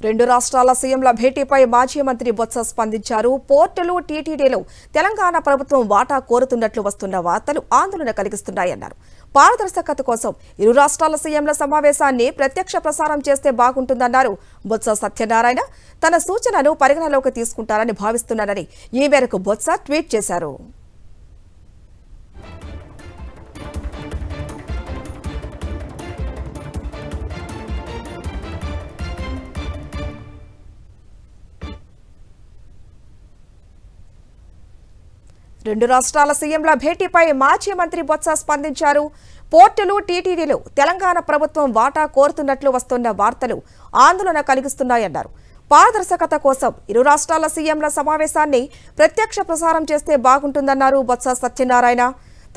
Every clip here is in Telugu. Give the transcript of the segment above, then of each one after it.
రెండు రాష్ట్రాల సీఎంల భేటీపై మాజీ మంత్రి బొత్స స్పందించారు. పోర్టులు టీటీడీలో తెలంగాణ ప్రభుత్వం వాటా కోరుతున్నట్లు వస్తున్న వార్తలు ఆందోళన కలిగిస్తున్నాయన్నారు. పారదర్శకత కోసం ఇరు రాష్ట్రాల సీఎంల సమావేశాన్ని ప్రత్యక్ష ప్రసారం చేస్తే బాగుంటుందన్నారు. బొత్స సత్యనారాయణ తన సూచనను పరిగణలోకి తీసుకుంటారని భావిస్తున్నారని ఈ మేరకు బొత్స ట్వీట్ చేశారు. రెండు రాష్ట్రాల సీఎంల భేటీపై మాజీ మంత్రి బొత్స స్పందించారు. పోర్టులు టీటీడీలో తెలంగాణ ప్రభుత్వం వాటా కోరుతున్నట్లు వస్తున్న వార్తలు ఆందోళన కలిగిస్తున్నాయన్నారు. పారదర్శకత కోసం ఇరు రాష్ట్రాల సీఎంల సమావేశాన్ని ప్రత్యక్ష ప్రసారం చేస్తే బాగుంటుందన్నారు. బొత్స సత్యనారాయణ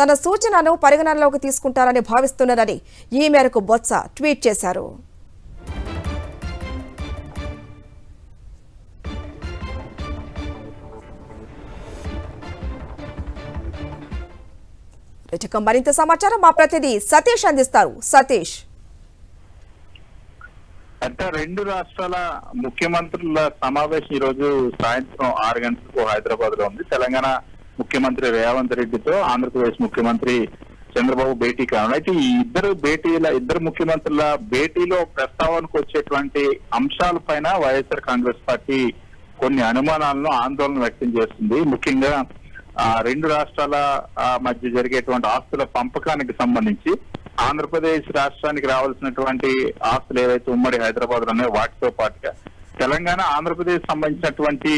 తన సూచనను పరిగణనలోకి తీసుకుంటారని భావిస్తున్నారని ఈ మేరకు బొత్స ట్వీట్ చేశారు. మరింత సమాచారం మా ప్రతినిధి సతీష్ అందిస్తారు. సతీష్, అంటే రెండు రాష్ట్రాల ముఖ్యమంత్రుల సమావేశం ఈ రోజు సాయంత్రం 6 గంటలకు హైదరాబాద్ లో ఉంది. తెలంగాణ ముఖ్యమంత్రి రేవంత్ రెడ్డితో ఆంధ్రప్రదేశ్ ముఖ్యమంత్రి చంద్రబాబు భేటీ కానున్నారు. అయితే ఈ ఇద్దరు ముఖ్యమంత్రుల భేటీలో ప్రస్తావనకు వచ్చేటువంటి అంశాలపైన వైఎస్ఆర్ కాంగ్రెస్ పార్టీ కొన్ని అనుమానాలను ఆందోళన వ్యక్తం చేస్తుంది. ముఖ్యంగా రెండు రాష్ట్రాల మధ్య జరిగేటువంటి ఆస్తుల పంపకానికి సంబంధించి ఆంధ్రప్రదేశ్ రాష్ట్రానికి రావాల్సినటువంటి ఆస్తులు ఏవైతే ఉమ్మడి హైదరాబాద్ లో ఉన్నాయో వాటితో పాటుగా తెలంగాణ ఆంధ్రప్రదేశ్ సంబంధించినటువంటి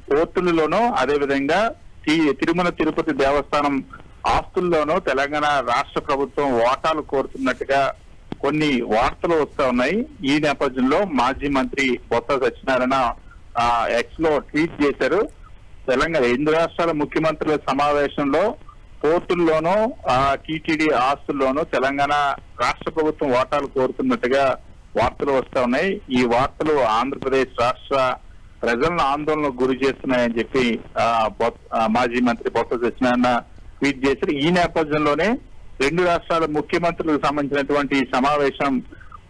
పోర్టులలోనూ అదేవిధంగా తిరుమల తిరుపతి దేవస్థానం ఆస్తుల్లోనూ తెలంగాణ రాష్ట్ర ప్రభుత్వం వాటాలు కోరుతున్నట్టుగా కొన్ని వార్తలు వస్తా ఉన్నాయి. ఈ నేపథ్యంలో మాజీ మంత్రి బొత్స సత్యనారాయణ ఎక్స్ లో ట్వీట్ చేశారు. తెలంగాణ రెండు రాష్ట్రాల ముఖ్యమంత్రుల సమావేశంలో పోర్టుల్లోనూ టీటీడీ ఆస్తుల్లోనూ తెలంగాణ రాష్ట్ర ప్రభుత్వం వాటాలు కోరుతున్నట్టుగా వార్తలు వస్తా ఉన్నాయి. ఈ వార్తలు ఆంధ్రప్రదేశ్ రాష్ట్ర ప్రజలను ఆందోళనకు గురి చేస్తున్నాయని చెప్పి మాజీ మంత్రి బొత్స సత్యనారాయణ ట్వీట్ చేశారు. ఈ నేపథ్యంలోనే రెండు రాష్ట్రాల ముఖ్యమంత్రులకు సంబంధించినటువంటి సమావేశం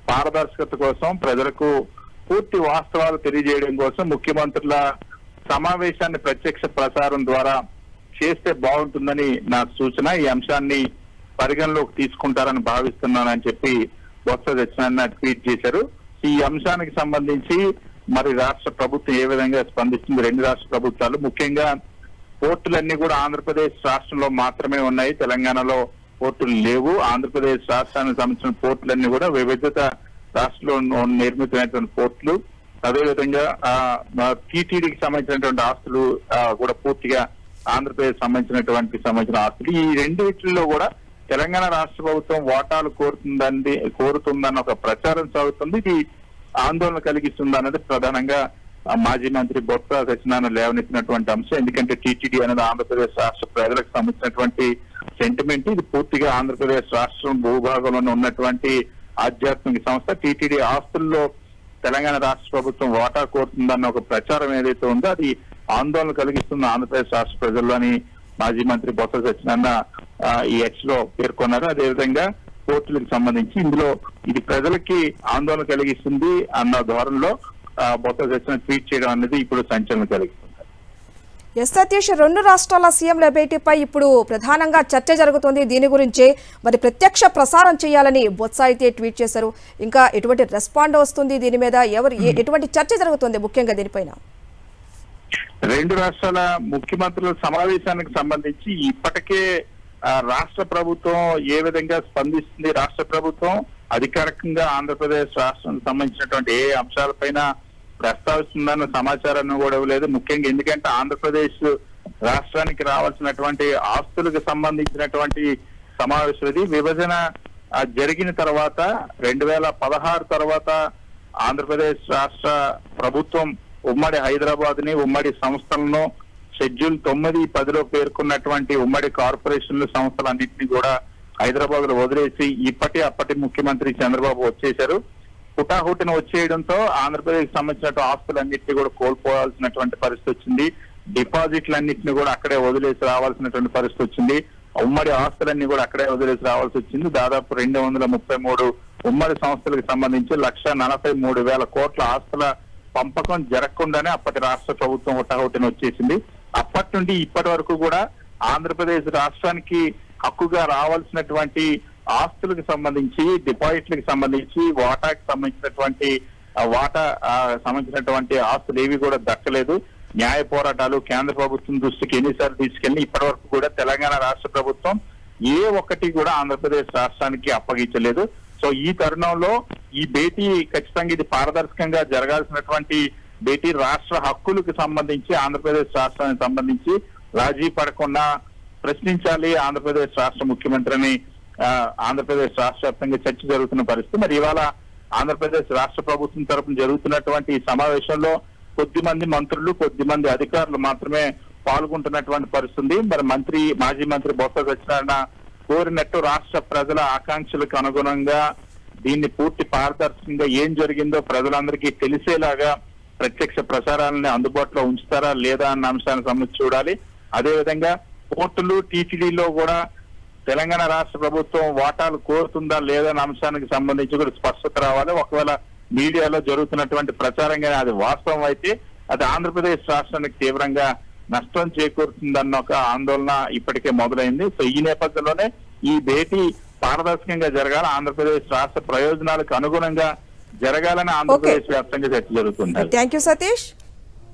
పారదర్శకత కోసం ప్రజలకు పూర్తి వాస్తవాలు తెలియజేయడం కోసం ముఖ్యమంత్రుల సమావేశాన్ని ప్రత్యక్ష ప్రసారం ద్వారా చేస్తే బాగుంటుందని నా సూచన. ఈ అంశాన్ని పరిగణలోకి తీసుకుంటారని భావిస్తున్నానని చెప్పి బొత్స సత్యనారాయణ ట్వీట్ చేశారు. ఈ అంశానికి సంబంధించి మరి రాష్ట్ర ప్రభుత్వం ఏ విధంగా స్పందిస్తుంది? రెండు రాష్ట్ర ప్రభుత్వాలు ముఖ్యంగా పోర్టులన్నీ కూడా ఆంధ్రప్రదేశ్ రాష్ట్రంలో మాత్రమే ఉన్నాయి, తెలంగాణలో పోర్టులు లేవు. ఆంధ్రప్రదేశ్ రాష్ట్రానికి సంబంధించిన పోర్టులన్నీ కూడా వివిధ రాష్ట్రంలో నిర్మితమైనటువంటి పోర్టులు, అదేవిధంగా టీటీడీకి సంబంధించినటువంటి ఆస్తులు కూడా పూర్తిగా ఆంధ్రప్రదేశ్ సంబంధించిన ఆస్తులు. ఈ రెండింటిలో కూడా తెలంగాణ రాష్ట్ర ప్రభుత్వం వాటాలు కోరుతుందన్న ఒక ప్రచారం సాగుతుంది. ఇది ఆందోళన కలిగిస్తుంది అన్నది ప్రధానంగా మాజీ మంత్రి బొత్స సత్యనారాయణ లేవనెత్తినటువంటి అంశం. ఎందుకంటే టీటీడీ అనేది ఆంధ్రప్రదేశ్ రాష్ట్ర ప్రజలకు సంబంధించినటువంటి సెంటిమెంట్. ఇది పూర్తిగా ఆంధ్రప్రదేశ్ రాష్ట్రం భూభాగంలో ఉన్నటువంటి ఆధ్యాత్మిక సంస్థ. టీటీడీ ఆస్తుల్లో తెలంగాణ రాష్ట్ర ప్రభుత్వం వాటా కోరుతుందన్న ఒక ప్రచారం ఏదైతే ఉందో అది ఆందోళన కలిగిస్తుంది ఆంధ్రప్రదేశ్ రాష్ట్ర ప్రజల్లోని మాజీ మంత్రి బొత్స సత్యనారాయణ ఈ ఎక్స్ లో పేర్కొన్నారు. అదేవిధంగా పోర్టులకు సంబంధించి ఇందులో ఇది ప్రజలకి ఆందోళన కలిగిస్తుంది అన్న ధోరణిలో బొత్స సత్యనారాయణ ట్వీట్ చేయడం అనేది ఇప్పుడు సంచలనం కలిగిస్తుంది. సతీష్, రెండు రాష్ట్రాల సీఎంల భేటీపై ఇప్పుడు ప్రధానంగా చర్చ జరుగుతుంది. దీని గురించే మరి ప్రత్యక్ష ప్రసారం చేయాలని బొత్స అయితే ట్వీట్ చేశారు. ఇంకా ఎటువంటి రెస్పాండ్ వస్తుంది దీని మీద? ఎటువంటి చర్చ జరుగుతుంది ముఖ్యంగా దీనిపైన? రెండు రాష్ట్రాల ముఖ్యమంత్రుల సమావేశానికి సంబంధించి ఇప్పటికే రాష్ట్ర ప్రభుత్వం ఏ విధంగా స్పందిస్తుంది, రాష్ట్ర ప్రభుత్వం అధికారికంగా ఆంధ్రప్రదేశ్ రాష్ట్రానికి సంబంధించినటువంటి ఏ అంశాలపైన ప్రస్తావిస్తుందన్న సమాచారాన్ని కూడా ఇవ్వలేదు. ముఖ్యంగా ఎందుకంటే ఆంధ్రప్రదేశ్ రాష్ట్రానికి రావాల్సినటువంటి ఆస్తులకు సంబంధించినటువంటి సమావేశం ఇది. విభజన జరిగిన తర్వాత 2016 తర్వాత ఆంధ్రప్రదేశ్ రాష్ట్ర ప్రభుత్వం ఉమ్మడి హైదరాబాద్ ని, ఉమ్మడి సంస్థలను షెడ్యూల్ 9, 10లో పేర్కొన్నటువంటి ఉమ్మడి కార్పొరేషన్లు సంస్థలన్నింటినీ కూడా హైదరాబాద్ లో వదిలేసి అప్పటి ముఖ్యమంత్రి చంద్రబాబు వచ్చేశారు. హుటాహుటిన వచ్చేయడంతో ఆంధ్రప్రదేశ్ సంబంధించిన ఆస్తులన్నింటినీ కూడా కోల్పోవాల్సినటువంటి పరిస్థితి వచ్చింది. డిపాజిట్లన్నింటినీ కూడా అక్కడే వదిలేసి రావాల్సినటువంటి పరిస్థితి వచ్చింది. ఉమ్మడి ఆస్తులన్నీ కూడా అక్కడే వదిలేసి రావాల్సి వచ్చింది. దాదాపు 233 ఉమ్మడి సంస్థలకు సంబంధించి 1,43,000 కోట్ల ఆస్తుల పంపకం జరగకుండానే అప్పటి రాష్ట్ర ప్రభుత్వం హుటాహుటిన వచ్చేసింది. అప్పటి నుండి ఇప్పటి వరకు కూడా ఆంధ్రప్రదేశ్ రాష్ట్రానికి హక్కుగా రావాల్సినటువంటి ఆస్తులకు సంబంధించి, డిపాజిట్లకు సంబంధించి, వాటాకి సంబంధించినటువంటి ఆస్తులు ఏవి కూడా దక్కలేదు. న్యాయ పోరాటాలు కేంద్ర ప్రభుత్వం దృష్టికి ఎన్నిసార్లు తీసుకెళ్లి ఇప్పటి వరకు కూడా తెలంగాణ రాష్ట్ర ప్రభుత్వం ఏ ఒక్కటి కూడా ఆంధ్రప్రదేశ్ రాష్ట్రానికి అప్పగించలేదు. సో ఈ తరుణంలో ఈ భేటీ ఖచ్చితంగా ఇది పారదర్శకంగా జరగాల్సినటువంటి భేటీ. రాష్ట్ర హక్కులకు సంబంధించి ఆంధ్రప్రదేశ్ రాష్ట్రానికి సంబంధించి రాజీ పడకుండా ప్రశ్నించాలి ఆంధ్రప్రదేశ్ రాష్ట్ర ముఖ్యమంత్రిని. ఆంధ్రప్రదేశ్ రాష్ట్ర వ్యాప్తంగా చర్చ జరుగుతున్న పరిస్థితి. మరి ఇవాళ ఆంధ్రప్రదేశ్ రాష్ట్ర ప్రభుత్వం తరఫున జరుగుతున్నటువంటి ఈ సమావేశంలో కొద్దిమంది మంత్రులు, కొద్దిమంది అధికారులు మాత్రమే పాల్గొంటున్నటువంటి పరిస్థితి. మరి మాజీ మంత్రి బొత్స సత్యనారాయణ కోరినట్టు రాష్ట్ర ప్రజల ఆకాంక్షలకు అనుగుణంగా దీన్ని పూర్తి పారదర్శకంగా ఏం జరిగిందో ప్రజలందరికీ తెలిసేలాగా ప్రత్యక్ష ప్రసారాలని అందుబాటులో ఉంచుతారా లేదా అన్న అంశానికి సంబంధించి చూడాలి. అదేవిధంగా పోర్టులు, టీటీడీలో కూడా తెలంగాణ రాష్ట్ర ప్రభుత్వం వాటాలు కోరుతుందా లేదన్న అంశానికి సంబంధించి కూడా స్పష్టత రావాలి. ఒకవేళ మీడియాలో జరుగుతున్నటువంటి ప్రచారంగానే అది వాస్తవం అయితే అది ఆంధ్రప్రదేశ్ రాష్ట్రానికి తీవ్రంగా నష్టం చేకూరుతుందన్న ఒక ఆందోళన ఇప్పటికే మొదలైంది. సో ఈ నేపథ్యంలోనే ఈ భేటీ పారదర్శకంగా జరగాలి, ఆంధ్రప్రదేశ్ రాష్ట్ర ప్రయోజనాలకు అనుగుణంగా జరగాలని ఆంధ్రప్రదేశ్ వ్యాప్తంగా చర్చ జరుగుతుంది. Thank you Satish.